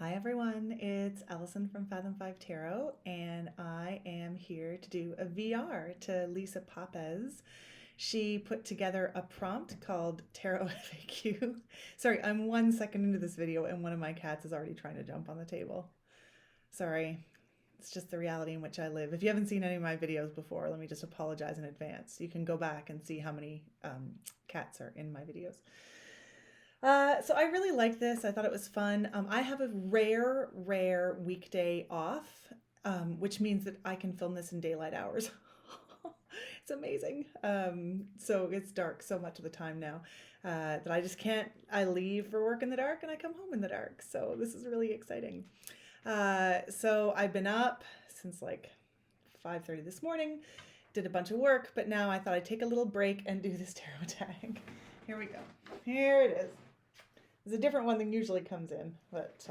Hi everyone, it's Allison from Fathom 5 Tarot, and I am here to do a VR to Lisa Papez. She put together a prompt called Tarot FAQ. Sorry, I'm 1 second into this video and one of my cats is already trying to jump on the table. Sorry, it's just the reality in which I live. If you haven't seen any of my videos before, let me just apologize in advance. You can go back and see how many cats are in my videos. So I really like this. I thought it was fun. I have a rare weekday off, which means that I can film this in daylight hours. It's amazing. So it's dark so much of the time now that I just can't. I leave for work in the dark and I come home in the dark. So this is really exciting. So I've been up since like 5:30 this morning, did a bunch of work, but now I thought I'd take a little break and do this tarot tag. Here we go. Here it is. It's a different one than usually comes in, but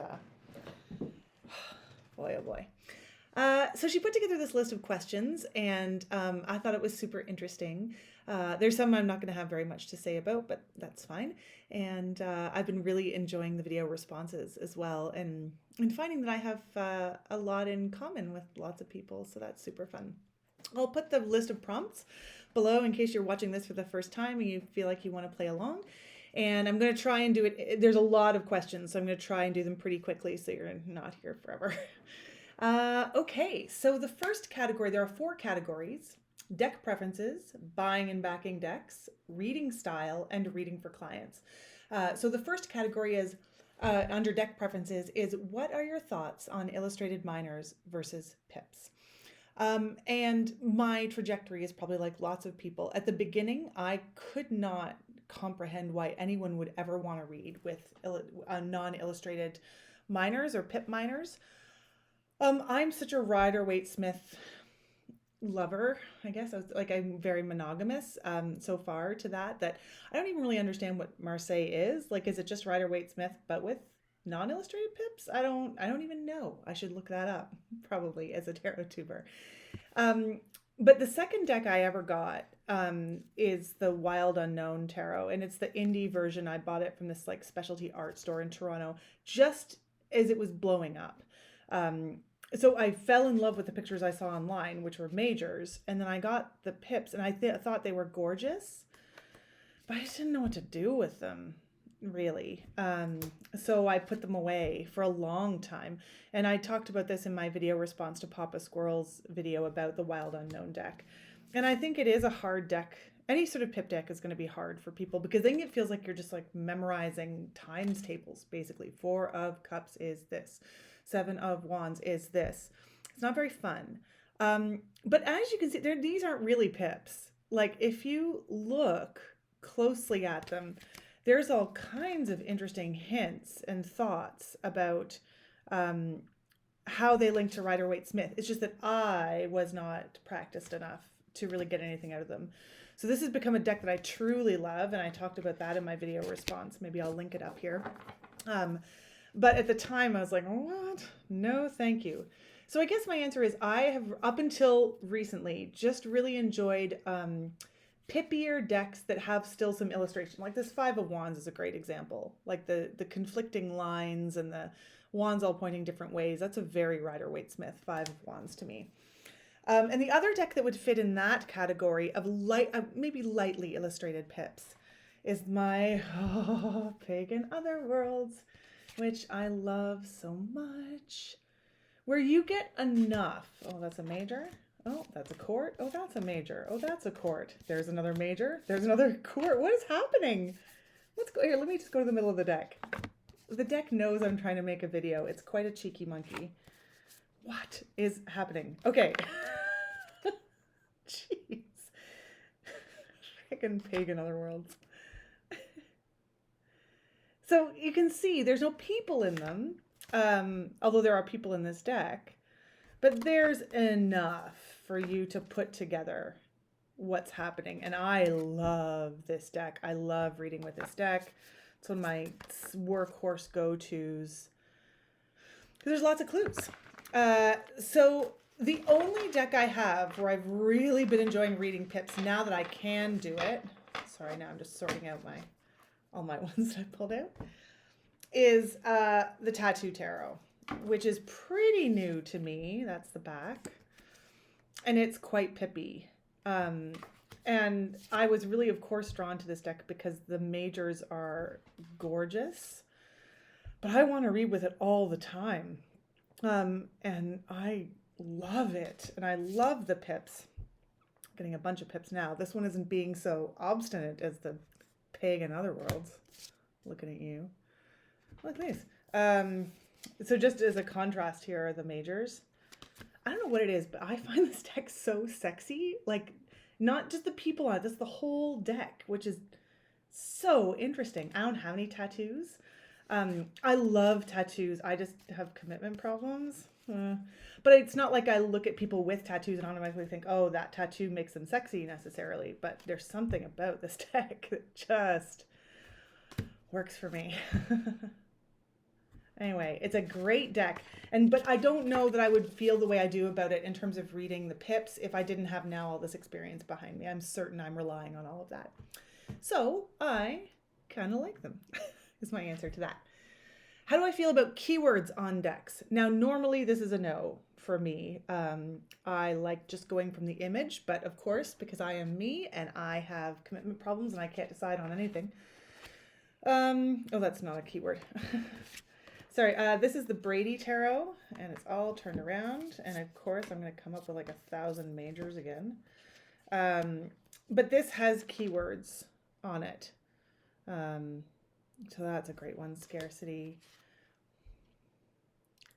boy, oh boy. So she put together this list of questions, and I thought it was super interesting. There's some I'm not going to have very much to say about, but that's fine. And I've been really enjoying the video responses as well, and finding that I have a lot in common with lots of people, so that's super fun. I'll put the list of prompts below in case you're watching this for the first time and you feel like you want to play along. And I'm going to try and do it. There's a lot of questions, so I'm going to try and do them pretty quickly so you're not here forever. Okay, so the first category, there are 4 categories: deck preferences, buying and backing decks, reading style, and reading for clients. So the first category is under deck preferences is what are your thoughts on illustrated minors versus pips? And my trajectory is probably like lots of people. At the beginning, I could not comprehend why anyone would ever want to read with non-illustrated minors or pip minors. I'm such a Rider-Waite-Smith lover, I guess. I'm very monogamous so far to that I don't even really understand what Marseille is. Like, is it just Rider-Waite-Smith but with non-illustrated pips? I don't even know. I should look that up probably as a tarot tuber. But the second deck I ever got is the Wild Unknown Tarot, and it's the indie version. I bought it from this like specialty art store in Toronto just as it was blowing up. So I fell in love with the pictures I saw online, which were majors, and then I got the pips, and I thought they were gorgeous, but I just didn't know what to do with them, really. So I put them away for a long time, and I talked about this in my video response to Papa Squirrel's video about the Wild Unknown deck. And I think it is a hard deck. Any sort of pip deck is going to be hard for people because then it feels like you're just like memorizing times tables, basically. 4 of Cups is this. 7 of Wands is this. It's not very fun. But as you can see, these aren't really pips. Like, if you look closely at them, there's all kinds of interesting hints and thoughts about how they link to Rider-Waite-Smith. It's just that I was not practiced enough to really get anything out of them. So this has become a deck that I truly love, and I talked about that in my video response. Maybe I'll link it up here. But at the time I was like, what? No, thank you. So I guess my answer is I have, up until recently, just really enjoyed pippier decks that have still some illustration. Like this 5 of Wands is a great example. Like the conflicting lines and the wands all pointing different ways. That's a very Rider-Waite-Smith 5 of Wands to me. And the other deck that would fit in that category of maybe lightly illustrated pips is my Pagan Otherworlds, which I love so much. Where you get enough. Oh, that's a major. Oh, that's a court. Oh, that's a major. Oh, that's a court. There's another major. There's another court. What is happening? Let's go here. Let me just go to the middle of the deck. The deck knows I'm trying to make a video. It's quite a cheeky monkey. What is happening? Okay. Jeez. Freaking Pagan Otherworlds. So you can see there's no people in them, although there are people in this deck, but there's enough for you to put together what's happening. And I love this deck. I love reading with this deck. It's one of my workhorse go-tos. There's lots of clues. So the only deck I have where I've really been enjoying reading pips now that I can do it. Sorry, now I'm just sorting out all my ones that I pulled out. is the Tattoo Tarot, which is pretty new to me. That's the back. And it's quite pippy. And I was really, of course, drawn to this deck because the majors are gorgeous. But I want to read with it all the time. And I love it. And I love the pips. I'm getting a bunch of pips now. This one isn't being so obstinate as the pig in Otherworlds. Looking at you. Look at these. So just as a contrast, here are the majors. I don't know what it is, but I find this deck so sexy. Like, not just the people on it, just the whole deck, which is so interesting. I don't have any tattoos. I love tattoos. I just have commitment problems. But it's not like I look at people with tattoos and automatically think, oh, that tattoo makes them sexy necessarily. But there's something about this deck that just works for me. Anyway, it's a great deck. But I don't know that I would feel the way I do about it in terms of reading the pips if I didn't have now all this experience behind me. I'm certain I'm relying on all of that. So I kind of like them, is my answer to that. How do I feel about keywords on decks? Now, normally this is a no for me. I like just going from the image, but of course, because I am me and I have commitment problems and I can't decide on anything. Oh, that's not a keyword. Sorry, this is the Brady Tarot, and it's all turned around. And of course, I'm going to come up with like 1,000 majors again. But this has keywords on it. So that's a great one. Scarcity,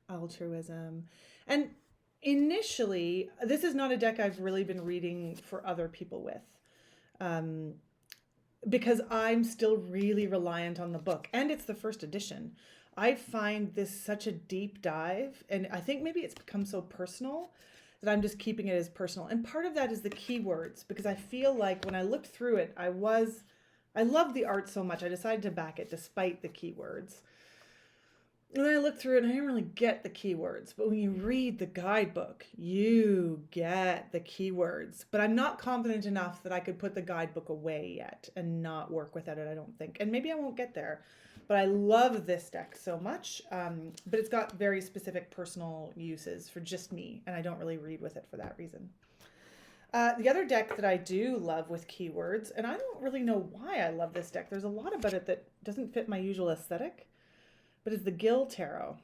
altruism. And initially, this is not a deck I've really been reading for other people with. Because I'm still really reliant on the book. And it's the first edition. I find this such a deep dive, and I think maybe it's become so personal that I'm just keeping it as personal. And part of that is the keywords, because I feel like when I looked through it, I loved the art so much, I decided to back it despite the keywords. And then I looked through it and I didn't really get the keywords. But when you read the guidebook, you get the keywords. But I'm not confident enough that I could put the guidebook away yet and not work without it, I don't think. And maybe I won't get there. But I love this deck so much. But it's got very specific personal uses for just me. And I don't really read with it for that reason. The other deck that I do love with keywords, and I don't really know why I love this deck. There's a lot about it that doesn't fit my usual aesthetic. But it's the Gill Tarot.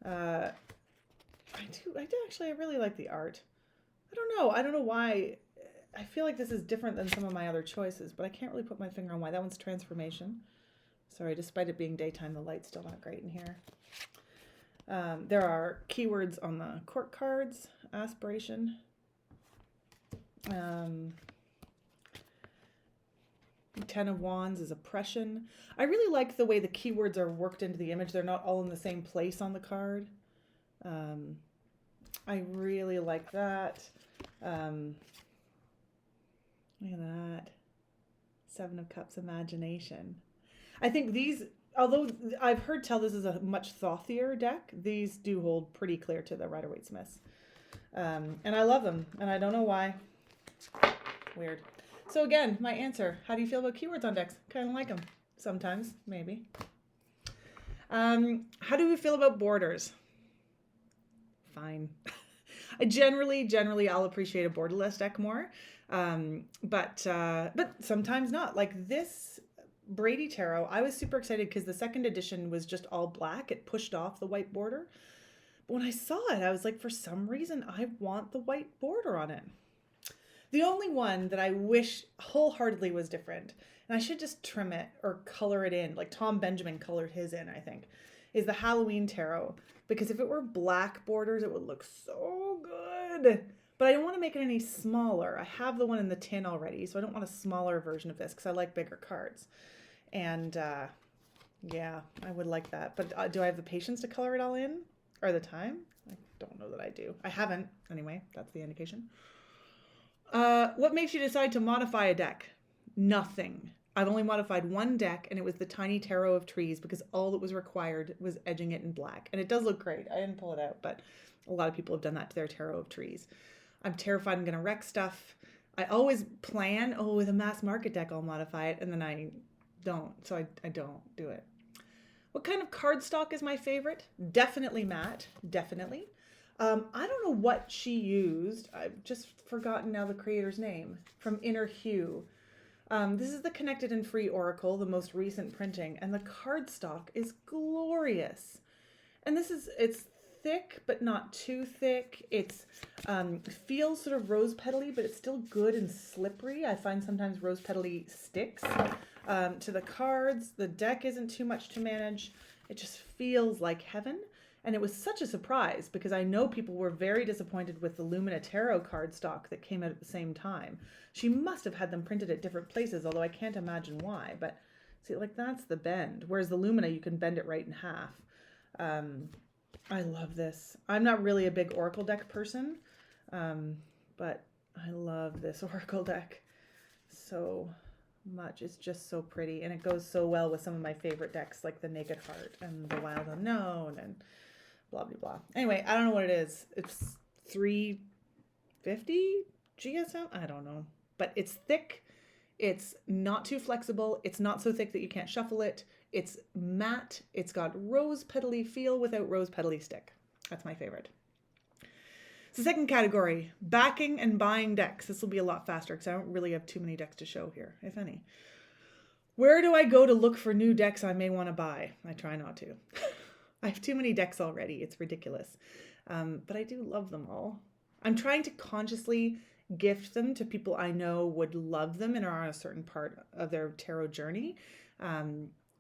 I really like the art. I don't know why. I feel like this is different than some of my other choices, but I can't really put my finger on why. That one's Transformation. Sorry, despite it being daytime, the light's still not great in here. There are keywords on the court cards. Aspiration. Ten of Wands is Oppression. I really like the way the keywords are worked into the image. They're not all in the same place on the card. I really like that. Look at that. Seven of Cups, Imagination. I think these, although I've heard tell this is a much thothier deck, these do hold pretty clear to the Rider-Waite-Smiths. And I love them, and I don't know why. Weird. So again, my answer, how do you feel about keywords on decks? Kind of like them. Sometimes, maybe. How do we feel about borders? Fine. I generally, I'll appreciate a borderless deck more. But sometimes not. Like this Brady Tarot, I was super excited because the second edition was just all black. It pushed off the white border. But when I saw it, I was like, for some reason, I want the white border on it. The only one that I wish wholeheartedly was different, and I should just trim it or color it in, like Tom Benjamin colored his in, I think, is the Halloween Tarot. Because if it were black borders, it would look so good. But I don't want to make it any smaller. I have the one in the tin already, so I don't want a smaller version of this because I like bigger cards. And yeah, I would like that. But do I have the patience to color it all in? Or the time? I don't know that I do. I haven't. Anyway, that's the indication. What makes you decide to modify a deck? Nothing. I've only modified one deck, and it was the Tiny Tarot of Trees because all that was required was edging it in black. And it does look great. I didn't pull it out, but a lot of people have done that to their Tarot of Trees. I'm terrified I'm going to wreck stuff. I always plan, with a mass market deck, I'll modify it, and then I don't. So I don't do it. What kind of cardstock is my favorite? Definitely matte, definitely. I don't know what she used. I've just forgotten now the creator's name from Inner Hue. This is the Connected and Free Oracle, the most recent printing, and the cardstock is glorious. And it's thick, but not too thick. It's feels sort of rose petally, but it's still good and slippery. I find sometimes rose petally sticks to the cards. The deck isn't too much to manage. It just feels like heaven. And it was such a surprise because I know people were very disappointed with the Lumina Tarot cardstock that came out at the same time. She must have had them printed at different places, although I can't imagine why. But see, like that's the bend. Whereas the Lumina, you can bend it right in half. I love this. I'm not really a big Oracle deck person, but I love this Oracle deck so much. It's just so pretty, and it goes so well with some of my favorite decks like the Naked Heart and the Wild Unknown and blah, blah, blah. Anyway, I don't know what it is. It's 350 GSM? I don't know. But it's thick. It's not too flexible. It's not so thick that you can't shuffle it. It's matte. It's got rose petally feel without rose petally stick. That's my favorite. So second category, backing and buying decks. This will be a lot faster because I don't really have too many decks to show here, if any. Where do I go to look for new decks I may want to buy? I try not to. I have too many decks already. It's ridiculous. But I do love them all. I'm trying to consciously gift them to people I know would love them and are on a certain part of their tarot journey.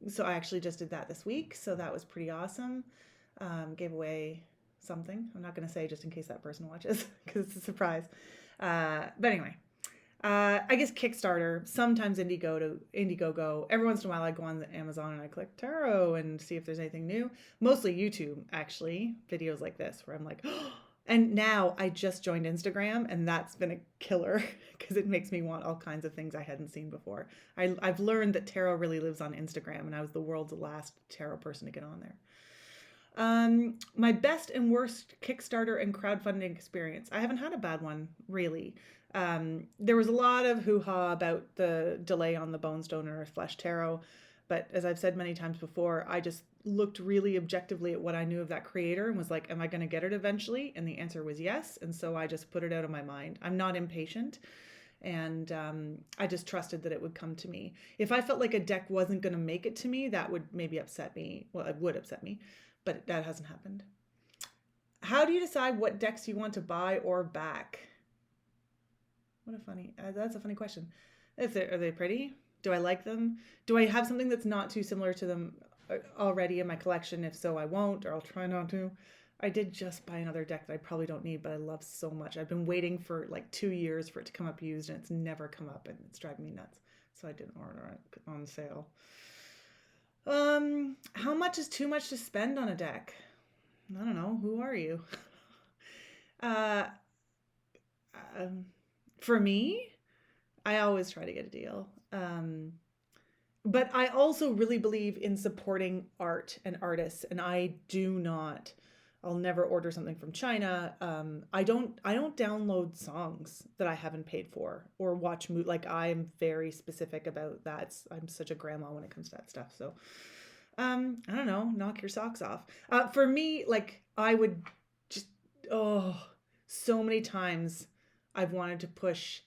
So I actually just did that this week. So that was pretty awesome. Gave away something. I'm not going to say just in case that person watches because it's a surprise. But anyway, I guess Kickstarter, sometimes Indiegogo. Every once in a while I go on the Amazon and I click tarot and see if there's anything new. Mostly YouTube, actually, videos like this where I'm like, oh. And now I just joined Instagram and that's been a killer because it makes me want all kinds of things I hadn't seen before. I've learned that tarot really lives on Instagram and I was the world's last tarot person to get on there. My best and worst Kickstarter and crowdfunding experience. I haven't had a bad one, really. There was a lot of hoo-ha about the delay on the Bonestone Earth Flesh Tarot, but as I've said many times before, I just looked really objectively at what I knew of that creator and was like, am I going to get it eventually? And the answer was yes. And so I just put it out of my mind. I'm not impatient. And I just trusted that it would come to me. If I felt like a deck wasn't going to make it to me, that would maybe upset me. Well, it would upset me, but that hasn't happened. How do you decide what decks you want to buy or back? That's a funny question. Are they pretty? Do I like them? Do I have something that's not too similar to them already in my collection? If so, I won't, or I'll try not to. I did just buy another deck that I probably don't need, but I love so much. I've been waiting for like 2 years for it to come up used, and it's never come up, and it's driving me nuts. So I didn't order it on sale. How much is too much to spend on a deck? I don't know. Who are you? For me, I always try to get a deal. But I also really believe in supporting art and artists, and I'll never order something from China. I don't download songs that I haven't paid for or watch like I am very specific about that. I'm such a grandma when it comes to that stuff. So, I don't know, knock your socks off. For me, like I would just, so many times I've wanted to push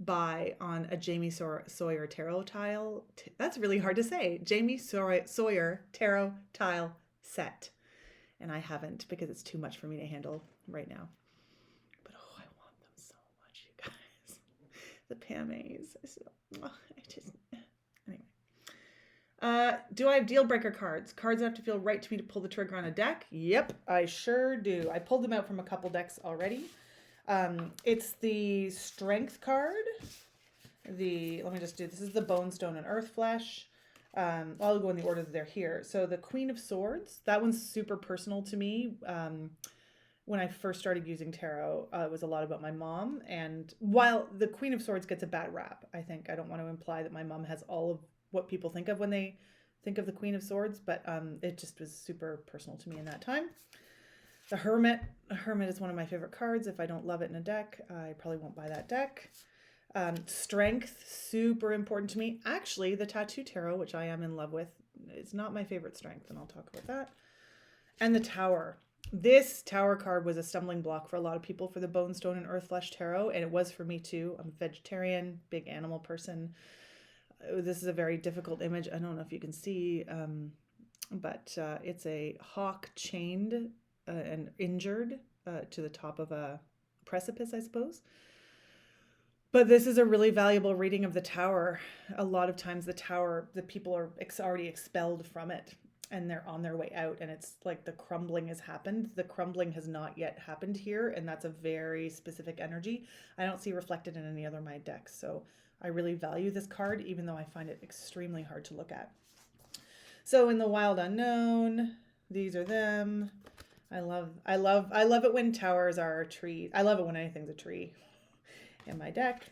buy on a Jamie Sawyer tarot tile. That's really hard to say. Jamie Sawyer tarot tile set. And I haven't because it's too much for me to handle right now. But I want them so much, you guys. The Pam's. Anyway. Do I have deal breaker cards? Cards that have to feel right to me to pull the trigger on a deck? Yep, I sure do. I pulled them out from a couple decks already. It's the Strength card. Let me just do, this is the Bonestone and Earth Flesh. I'll go in the order that they're here. So the Queen of Swords, that one's super personal to me. When I first started using tarot, it was a lot about my mom. And while the Queen of Swords gets a bad rap, I think, I don't want to imply that my mom has all of what people think of when they think of the Queen of Swords, but it just was super personal to me in that time. The Hermit. A Hermit is one of my favorite cards. If I don't love it in a deck, I probably won't buy that deck. Strength, super important to me. Actually, the Tattoo Tarot, which I am in love with, it's not my favorite strength, and I'll talk about that. And the Tower. This Tower card was a stumbling block for a lot of people for the Bone, Stone, and Earth Flesh Tarot, and it was for me too. I'm a vegetarian, big animal person. This is a very difficult image. I don't know if you can see, but it's a hawk chained and injured to the top of a precipice, I suppose. But this is a really valuable reading of the Tower. A lot of times the Tower, the people are already expelled from it and they're on their way out, and it's like the crumbling has happened. The crumbling has not yet happened here, and that's a very specific energy I don't see reflected in any other of my decks. So I really value this card, even though I find it extremely hard to look at. So in the Wild Unknown, these are them. I love it when towers are a tree. I love it when anything's a tree in my deck.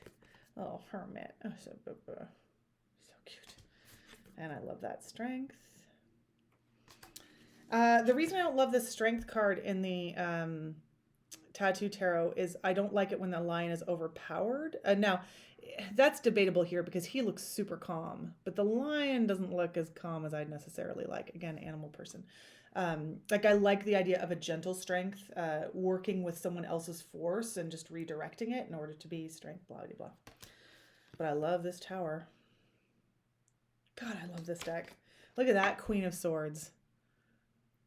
Oh, Hermit. Oh, so cute. And I love that Strength. The reason I don't love this Strength card in the Tattoo Tarot is I don't like it when the lion is overpowered. Now, that's debatable here because he looks super calm, but the lion doesn't look as calm as I'd necessarily like. Again, animal person. Like I like the idea of a gentle strength, working with someone else's force and just redirecting it in order to be strength, blah, blah, blah. But I love this Tower. God, I love this deck. Look at that Queen of Swords.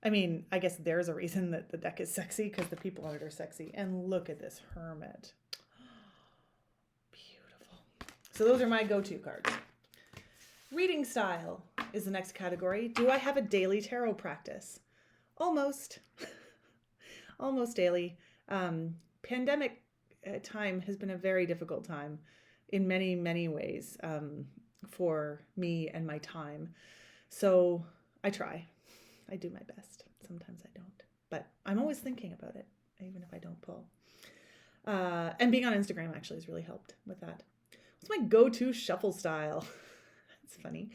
I mean, I guess there's a reason that the deck is sexy because the people on it are sexy. And look at this Hermit. Beautiful. So those are my go-to cards. Reading style is the next category. Do I have a daily tarot practice? Almost. Almost daily. Pandemic time has been a very difficult time in many, many ways for me and my time. So I try. I do my best. Sometimes I don't. But I'm always thinking about it, even if I don't pull. And being on Instagram actually has really helped with that. What's my go-to shuffle style? It's funny.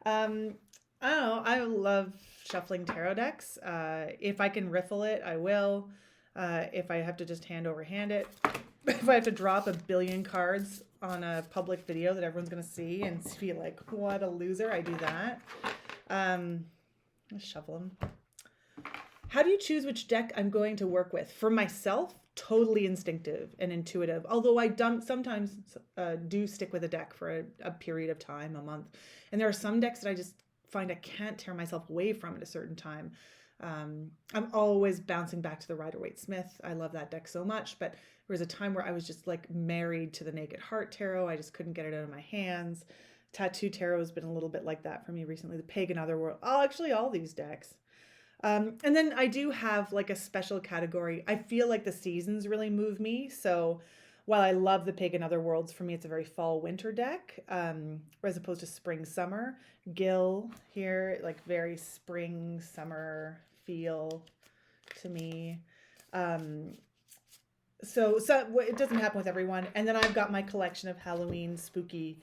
I don't know. I love shuffling tarot decks. If I can riffle it, I will. If I have to just hand over hand it. If I have to drop a billion cards on a public video that everyone's going to see and be like, what a loser, I do that. I'll shuffle them. How do you choose which deck I'm going to work with? For myself, totally instinctive and intuitive. Although I sometimes do stick with a deck for a period of time, a month. And there are some decks that I just find I can't tear myself away from at a certain time. I'm always bouncing back to the Rider-Waite-Smith. I love that deck so much. But there was a time where I was just like married to the Naked Heart Tarot. I just couldn't get it out of my hands. Tattoo Tarot has been a little bit like that for me recently. The Pagan Otherworld. Oh, actually all these decks. And then I do have like a special category. I feel like the seasons really move me. So while I love the Pagan Otherworlds, for me it's a very fall-winter deck, as opposed to spring-summer. Gil here, like very spring-summer feel to me. So it doesn't happen with everyone. And then I've got my collection of Halloween spooky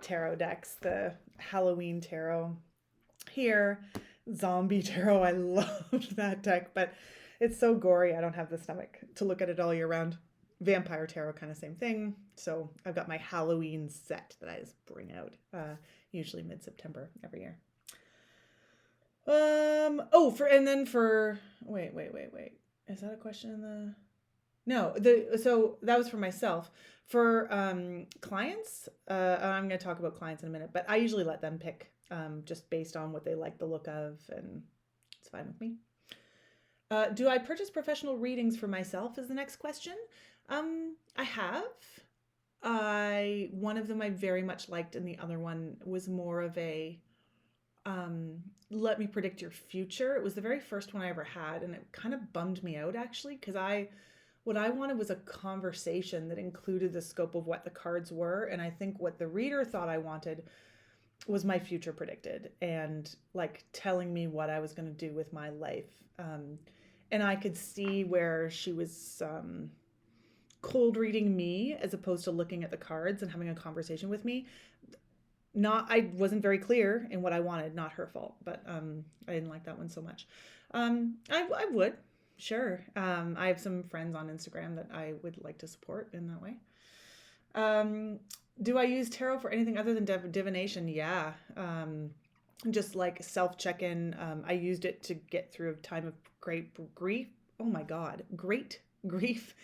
tarot decks. The Halloween tarot here. Zombie tarot. I loved that deck, but it's so gory. I don't have the stomach to look at it all year round. Vampire tarot, kind of same thing. So I've got my Halloween set that I just bring out, usually mid-September every year. Wait. Is that a question in the... No, so that was for myself. For clients, I'm going to talk about clients in a minute, but I usually let them pick just based on what they like the look of, and it's fine with me. Do I purchase professional readings for myself is the next question. I have. One of them I very much liked, and the other one was more of a let me predict your future. It was the very first one I ever had, and it kind of bummed me out actually, because what I wanted was a conversation that included the scope of what the cards were. And I think what the reader thought I wanted was my future predicted and like telling me what I was going to do with my life. And I could see where she was cold reading me as opposed to looking at the cards and having a conversation with me. I wasn't very clear in what I wanted, not her fault, but I didn't like that one so much. I would. Sure. I have some friends on Instagram that I would like to support in that way. Do I use tarot for anything other than divination? Yeah. just like self check-in. I used it to get through a time of great grief. Oh my God, great grief.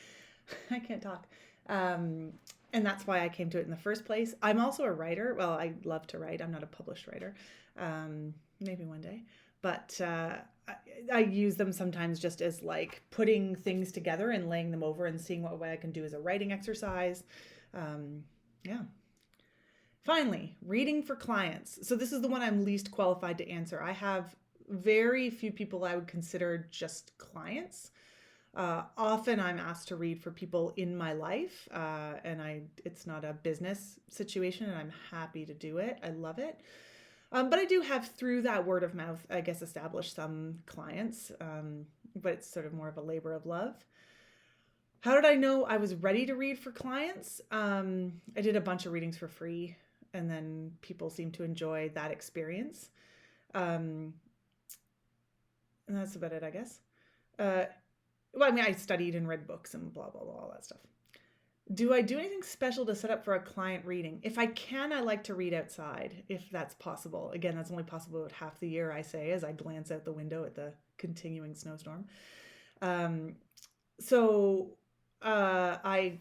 I can't talk. Um, and that's why I came to it in the first place. I'm also a writer. Well, I love to write. I'm not a published writer. Maybe one day. But I use them sometimes just as like putting things together and laying them over and seeing what way I can do as a writing exercise. Yeah. Finally, reading for clients. So this is the one I'm least qualified to answer. I have very few people I would consider just clients. Often I'm asked to read for people in my life, and it's not a business situation, and I'm happy to do it. I love it. But I do have, through that word of mouth, I guess, established some clients, but it's sort of more of a labor of love. How did I know I was ready to read for clients? I did a bunch of readings for free, and then people seemed to enjoy that experience. And that's about it, I guess. Well, I mean, I studied and read books and blah, blah, blah, all that stuff. Do I do anything special to set up for a client reading? If I can, I like to read outside, if that's possible. Again, that's only possible about half the year, I say, as I glance out the window at the continuing snowstorm. I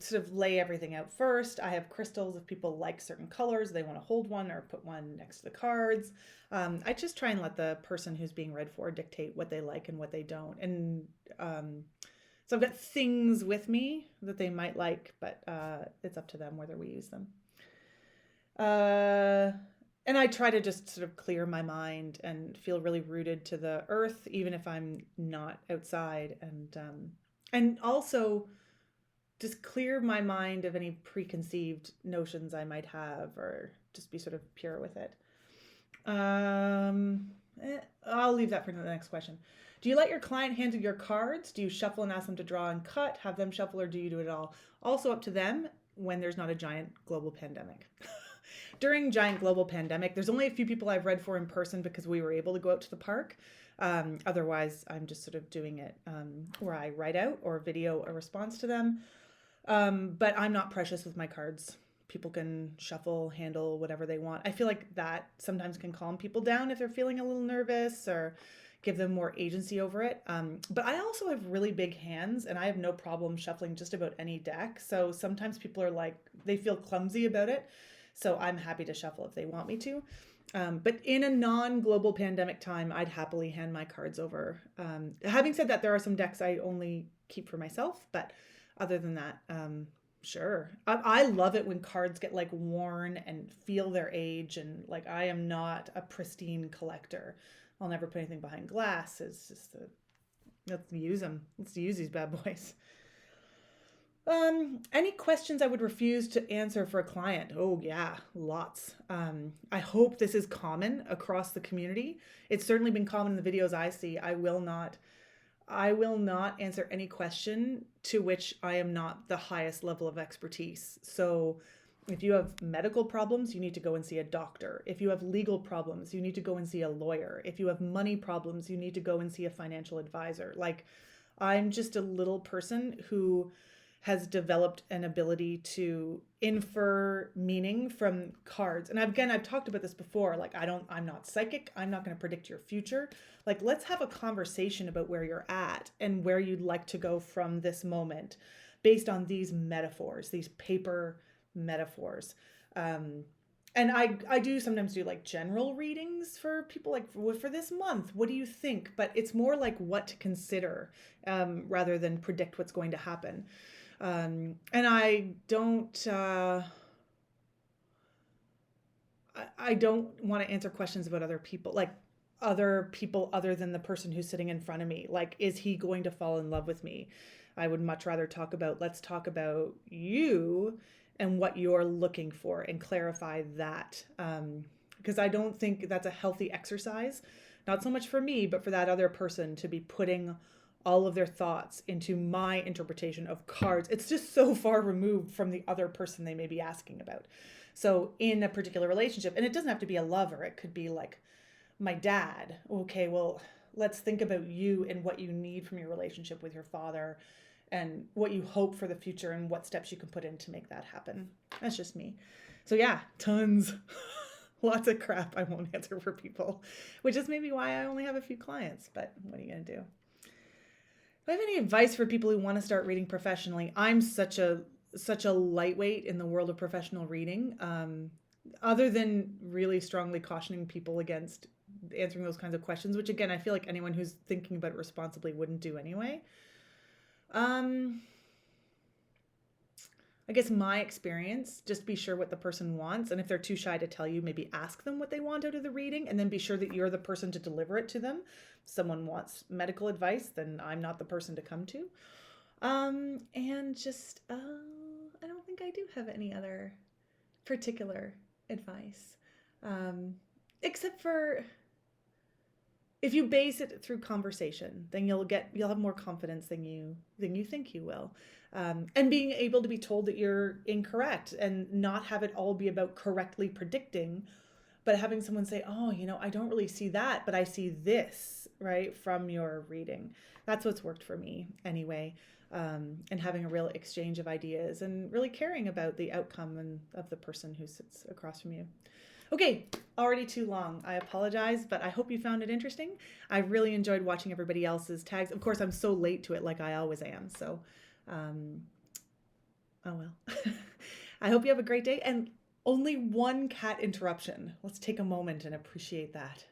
sort of lay everything out first. I have crystals. If people like certain colors, they want to hold one or put one next to the cards. I just try and let the person who's being read for dictate what they like and what they don't. And so I've got things with me that they might like, but it's up to them whether we use them. And I try to just sort of clear my mind and feel really rooted to the earth, even if I'm not outside. And also just clear my mind of any preconceived notions I might have, or just be sort of pure with it. I'll leave that for the next question. Do you let your client handle your cards? Do you shuffle and ask them to draw and cut, have them shuffle, or do you do it all? Also up to them when there's not a giant global pandemic. During giant global pandemic, there's only a few people I've read for in person because we were able to go out to the park. Otherwise, I'm just sort of doing it where I write out or video a response to them. But I'm not precious with my cards. People can shuffle, handle whatever they want. I feel like that sometimes can calm people down if they're feeling a little nervous, or give them more agency over it. But I also have really big hands, and I have no problem shuffling just about any deck. So sometimes people are like, they feel clumsy about it. So I'm happy to shuffle if they want me to. But in a non-global pandemic time, I'd happily hand my cards over. Having said that, there are some decks I only keep for myself, but other than that, sure. I love it when cards get like worn and feel their age, and like I am not a pristine collector. I'll never put anything behind glass. It's just let's use them. Let's use these bad boys. Any questions I would refuse to answer for a client? Oh yeah, lots. I hope this is common across the community. It's certainly been common in the videos I see. I will not answer any question to which I am not the highest level of expertise. So if you have medical problems, you need to go and see a doctor. If you have legal problems, you need to go and see a lawyer. If you have money problems, you need to go and see a financial advisor. Like, I'm just a little person who has developed an ability to infer meaning from cards. And again, I've talked about this before. Like, I'm not psychic. I'm not going to predict your future. Like, let's have a conversation about where you're at and where you'd like to go from this moment based on these metaphors, these paper metaphors. And I do sometimes do like general readings for people, like for this month, what do you think? But it's more like what to consider rather than predict what's going to happen. And I don't want to answer questions about other people, like other people other than the person who's sitting in front of me. Like, is he going to fall in love with me? I would much rather let's talk about you and what you're looking for and clarify that. Because I don't think that's a healthy exercise, not so much for me, but for that other person to be putting all of their thoughts into my interpretation of cards. It's just so far removed from the other person they may be asking about. So in a particular relationship, and it doesn't have to be a lover, it could be like my dad. Okay, well, let's think about you and what you need from your relationship with your father and what you hope for the future and what steps you can put in to make that happen. That's just me. So yeah, tons lots of crap I won't answer for people, which is maybe why I only have a few clients, but what are you going to do? If I have any advice for people who want to start reading professionally, I'm such a lightweight in the world of professional reading. Other than really strongly cautioning people against answering those kinds of questions, which again, I feel like anyone who's thinking about it responsibly wouldn't do anyway. I guess my experience, just be sure what the person wants. And if they're too shy to tell you, maybe ask them what they want out of the reading and then be sure that you're the person to deliver it to them. If someone wants medical advice, then I'm not the person to come to. And just, I don't think I do have any other particular advice. Except for if you base it through conversation, then you'll have more confidence than you think you will. And being able to be told that you're incorrect and not have it all be about correctly predicting, but having someone say, oh, I don't really see that, but I see this, right, from your reading. That's what's worked for me anyway. And having a real exchange of ideas and really caring about the outcome of the person who sits across from you. Okay, already too long. I apologize, but I hope you found it interesting. I really enjoyed watching everybody else's tags. Of course, I'm so late to it like I always am. So, oh well. I hope you have a great day. And only one cat interruption. Let's take a moment and appreciate that.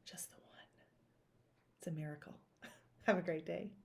Just the one. It's a miracle. Have a great day.